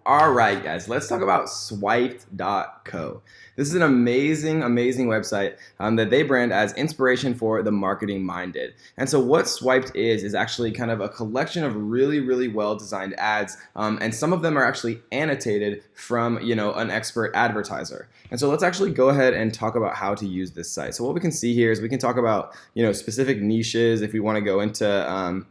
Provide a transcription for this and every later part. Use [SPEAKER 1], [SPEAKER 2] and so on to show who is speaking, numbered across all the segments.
[SPEAKER 1] All right, guys, let's talk about Swiped.co. This is an amazing, amazing website that they brand as inspiration for the marketing minded. And so, what Swiped is actually kind of a collection of really, really well designed ads, and some of them are actually annotated from an expert advertiser. And so, let's actually go ahead and talk about how to use this site. So, what we can see here is we can talk about specific niches if we want to go into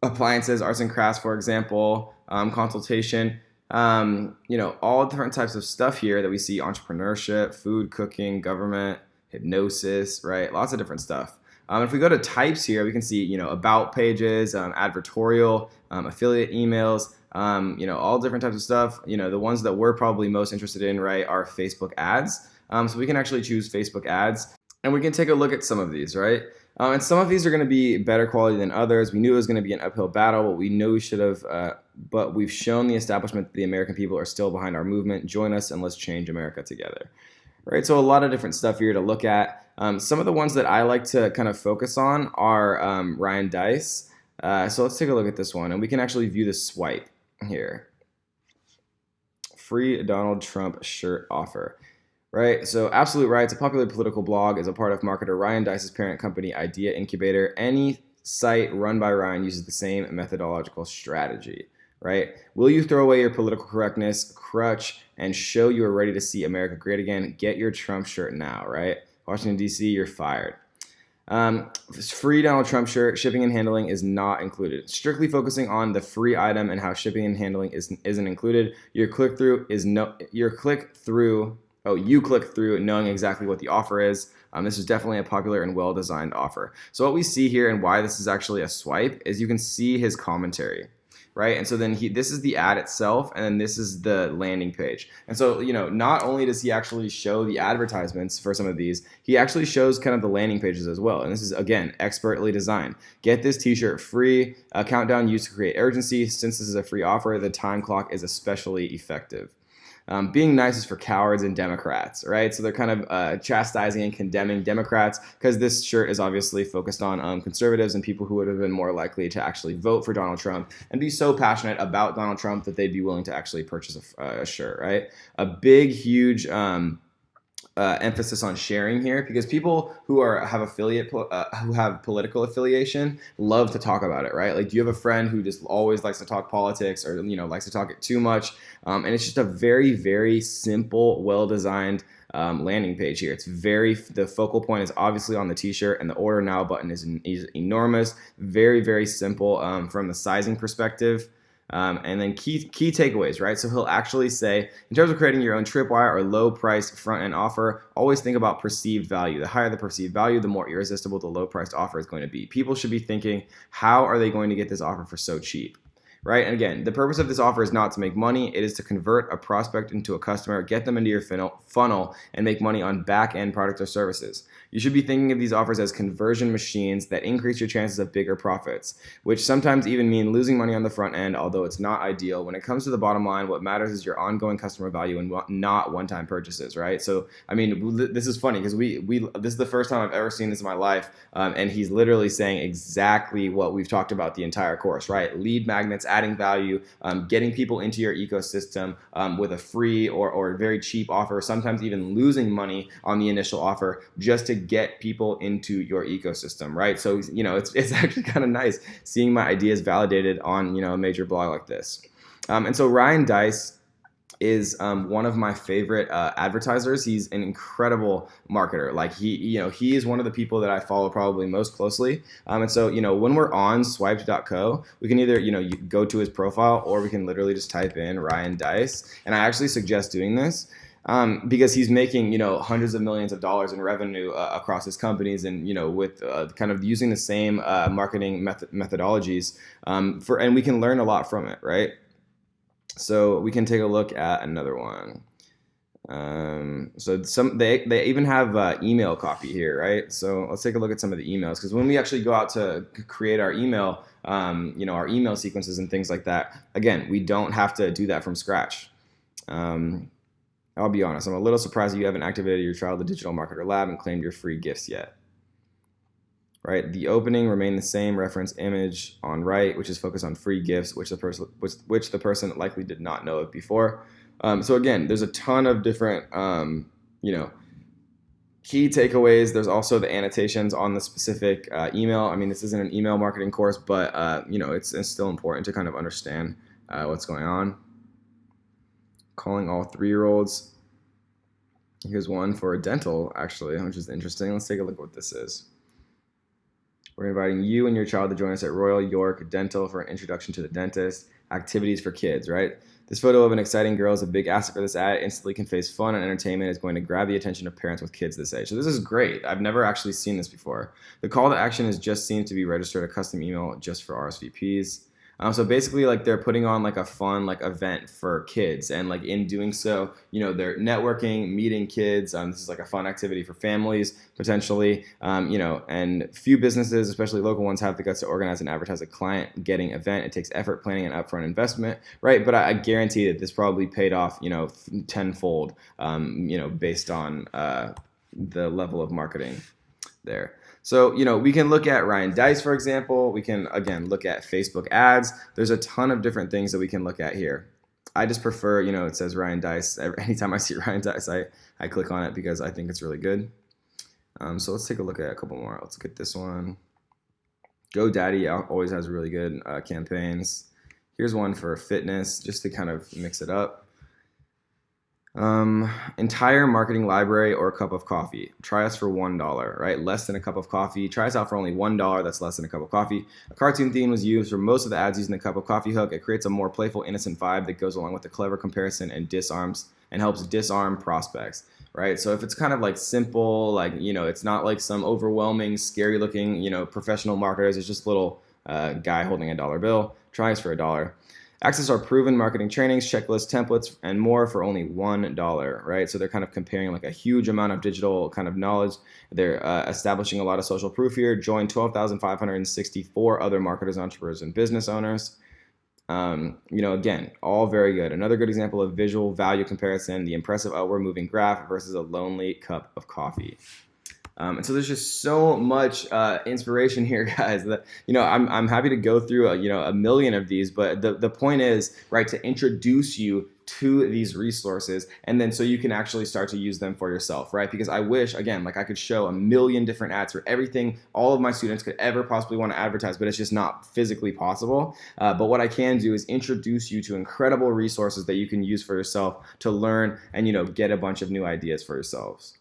[SPEAKER 1] appliances, arts and crafts, for example, consultation. All different types of stuff here that we see: entrepreneurship, food, cooking, government, hypnosis, right? Lots of different stuff. If we go to types here, we can see, about pages, advertorial, affiliate emails, all different types of stuff. The ones that we're probably most interested in, right, are Facebook ads. So we can actually choose Facebook ads, and we can take a look at some of these, right? And some of these are going to be better quality than others. We knew it was going to be an uphill battle, but we know we should have. But we've shown the establishment that the American people are still behind our movement. Join us and let's change America together. Right. So a lot of different stuff here to look at. Some of the ones that I like to kind of focus on are Ryan Deiss. So let's take a look at this one, and we can actually view the swipe here. Free Donald Trump shirt offer. Right, so Absolute Right's a popular political blog, is a part of marketer Ryan Deiss's parent company, Idea Incubator. Any site run by Ryan uses the same methodological strategy, right? Will you throw away your political correctness crutch and show you are ready to see America great again? Get your Trump shirt now, right? Washington, D.C., you're fired. Free Donald Trump shirt, shipping and handling is not included. Strictly focusing on the free item and how shipping and handling isn't included. You click through knowing exactly what the offer is. This is definitely a popular and well-designed offer. So what we see here and why this is actually a swipe is you can see his commentary, right? And so then this is the ad itself, and then this is the landing page. And so, not only does he actually show the advertisements for some of these, he actually shows kind of the landing pages as well. And this is, again, expertly designed. Get this t-shirt free, a countdown used to create urgency. Since this is a free offer, the time clock is especially effective. Being nice is for cowards and Democrats, right? So they're kind of chastising and condemning Democrats because this shirt is obviously focused on conservatives and people who would have been more likely to actually vote for Donald Trump and be so passionate about Donald Trump that they'd be willing to actually purchase a shirt, right? A big, huge emphasis on sharing here, because people who have political affiliation love to talk about it, right? Like, do you have a friend who just always likes to talk politics, or likes to talk it too much? And it's just a very, very simple, well-designed landing page here. The focal point is obviously on the t-shirt, and the order now button is enormous. Very, very simple from the sizing perspective. And then key takeaways, right? So he'll actually say, in terms of creating your own tripwire or low price front end offer, always think about perceived value. The higher the perceived value, the more irresistible the low priced offer is going to be. People should be thinking, how are they going to get this offer for so cheap? Right? And again, the purpose of this offer is not to make money. It is to convert a prospect into a customer, get them into your funnel, and make money on back-end products or services. You should be thinking of these offers as conversion machines that increase your chances of bigger profits, which sometimes even mean losing money on the front end, although it's not ideal. When it comes to the bottom line, what matters is your ongoing customer value and not one-time purchases, right? So, I mean, this is funny because this is the first time I've ever seen this in my life, and he's literally saying exactly what we've talked about the entire course, right? Lead magnets, adding value, getting people into your ecosystem with a free or very cheap offer, sometimes even losing money on the initial offer just to get people into your ecosystem, right? So, it's actually kind of nice seeing my ideas validated on, a major blog like this. And so Ryan Deiss is one of my favorite advertisers. He's an incredible marketer. Like he is one of the people that I follow probably most closely. And so, when we're on swiped.co, we can either, you go to his profile, or we can literally just type in Ryan Deiss. And I actually suggest doing this. Because he's making, hundreds of millions of dollars in revenue across his companies, and, with kind of using the same marketing methodologies, and we can learn a lot from it, right? So we can take a look at another one. So they even have email copy here, right? So let's take a look at some of the emails, because when we actually go out to create our email, our email sequences and things like that, again, we don't have to do that from scratch. I'll be honest, I'm a little surprised that you haven't activated your trial of the Digital Marketer Lab and claimed your free gifts yet. right? The opening remained the same. Reference image on right, which is focused on free gifts, which the person likely did not know of before. So again, there's a ton of different, key takeaways. There's also the annotations on the specific email. I mean, this isn't an email marketing course, but it's still important to kind of understand what's going on. Calling all 3-year-olds. Here's one for dental, actually, which is interesting. Let's take a look at what this is. We're inviting you and your child to join us at Royal York Dental for an introduction to the dentist. Activities for kids, right? This photo of an exciting girl is a big asset for this ad. It instantly conveys fun and entertainment. Is going to grab the attention of parents with kids this age. So this is great. I've never actually seen this before. The call to action is just seems to be registered a custom email just for RSVPs. So basically, like, they're putting on like a fun like event for kids, and like in doing so, they're networking, meeting kids. This is like a fun activity for families potentially. And few businesses, especially local ones, have the guts to organize and advertise a client-getting event. It takes effort, planning, and upfront investment, right? But I guarantee that this probably paid off, tenfold, based on the level of marketing there. So, we can look at Ryan Deiss, for example. We can, again, look at Facebook ads. There's a ton of different things that we can look at here. I just prefer, it says Ryan Deiss. Anytime I see Ryan Deiss, I click on it because I think it's really good. So let's take a look at a couple more. Let's get this one. GoDaddy always has really good campaigns. Here's one for fitness, just to kind of mix it up. Entire marketing library or a cup of coffee. Try us for $1, right? Less than a cup of coffee. Try us out for only $1. That's less than a cup of coffee. A cartoon theme was used for most of the ads using the cup of coffee hook. It creates a more playful, innocent vibe that goes along with the clever comparison and helps disarm prospects, right? So if it's kind of like simple, like, it's not like some overwhelming, scary looking, professional marketers. It's just a little guy holding a dollar bill. Try us for $1. Access our proven marketing trainings, checklists, templates, and more for only $1, right? So they're kind of comparing like a huge amount of digital kind of knowledge. They're establishing a lot of social proof here. Join 12,564 other marketers, entrepreneurs, and business owners. Again, all very good. Another good example of visual value comparison, the impressive upward moving graph versus a lonely cup of coffee. And so there's just so much inspiration here, guys, that, I'm happy to go through a million of these, but the point is, right, to introduce you to these resources, and then so you can actually start to use them for yourself, right? Because I wish, again, like I could show a million different ads for everything all of my students could ever possibly want to advertise, but it's just not physically possible. But what I can do is introduce you to incredible resources that you can use for yourself to learn and, get a bunch of new ideas for yourselves.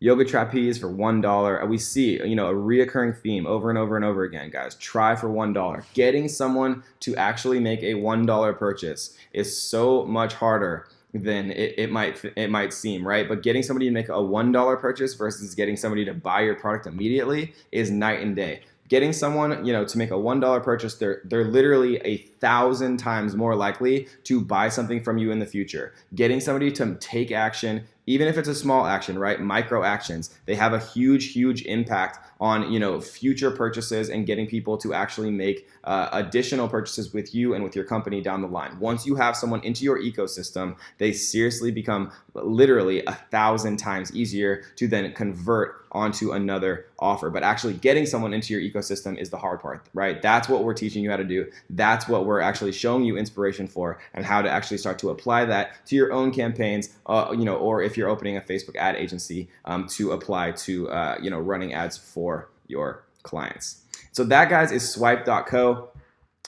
[SPEAKER 1] Yoga trapeze for $1. We see, a reoccurring theme over and over and over again, guys. Try for $1. Getting someone to actually make a $1 purchase is so much harder than it might seem, right? But getting somebody to make a $1 purchase versus getting somebody to buy your product immediately is night and day. Getting someone, to make a $1 purchase, they're literally 1,000 times more likely to buy something from you in the future. Getting somebody to take action, even if it's a small action, right? Micro actions, they have a huge impact on, future purchases and getting people to actually make additional purchases with you and with your company down the line. Once you have someone into your ecosystem, they seriously become literally 1,000 times easier to then convert onto another offer. But actually getting someone into your ecosystem is the hard part, right? That's what we're teaching you how to do. That's what we're actually showing you inspiration for, and how to actually start to apply that to your own campaigns, or if you're opening a Facebook ad agency, to apply to, running ads for your clients. So that, guys, is Swipe.co.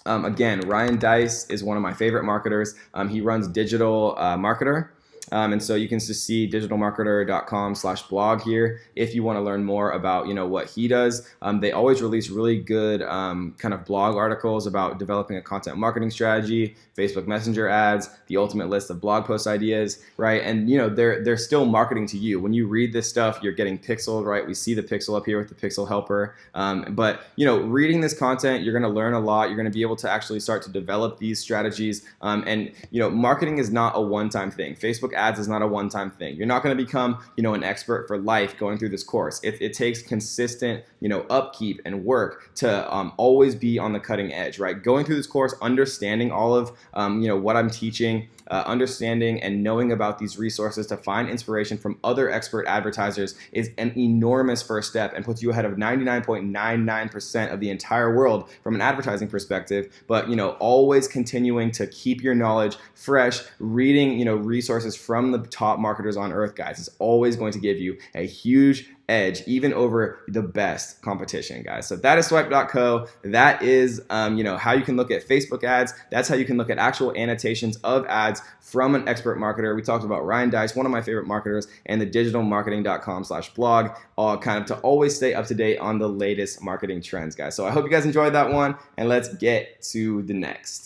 [SPEAKER 1] Again, Ryan Deiss is one of my favorite marketers. He runs Digital Marketer. And so you can just see digitalmarketer.com/blog here if you want to learn more about, what he does. They always release really good kind of blog articles about developing a content marketing strategy, Facebook Messenger ads, the ultimate list of blog post ideas, right? And, they're still marketing to you. When you read this stuff, you're getting pixeled, right? We see the pixel up here with the pixel helper. But, reading this content, you're going to learn a lot. You're going to be able to actually start to develop these strategies. And, marketing is not a one-time thing. Facebook ads is not a one-time thing. You're not going to become, an expert for life going through this course. It takes consistent, upkeep and work to always be on the cutting edge, right? Going through this course, understanding all of, what I'm teaching, understanding and knowing about these resources to find inspiration from other expert advertisers is an enormous first step and puts you ahead of 99.99% of the entire world from an advertising perspective. But always continuing to keep your knowledge fresh, reading resources from the top marketers on earth, guys, is always going to give you a huge edge even over the best competition, guys. So that is Swype.co. That is how you can look at Facebook ads. That's how you can look at actual annotations of ads from an expert marketer. We talked about Ryan Deiss, one of my favorite marketers, and the digitalmarketing.com/blog, all kind of to always stay up to date on the latest marketing trends, guys. So I hope you guys enjoyed that one, and let's get to the next.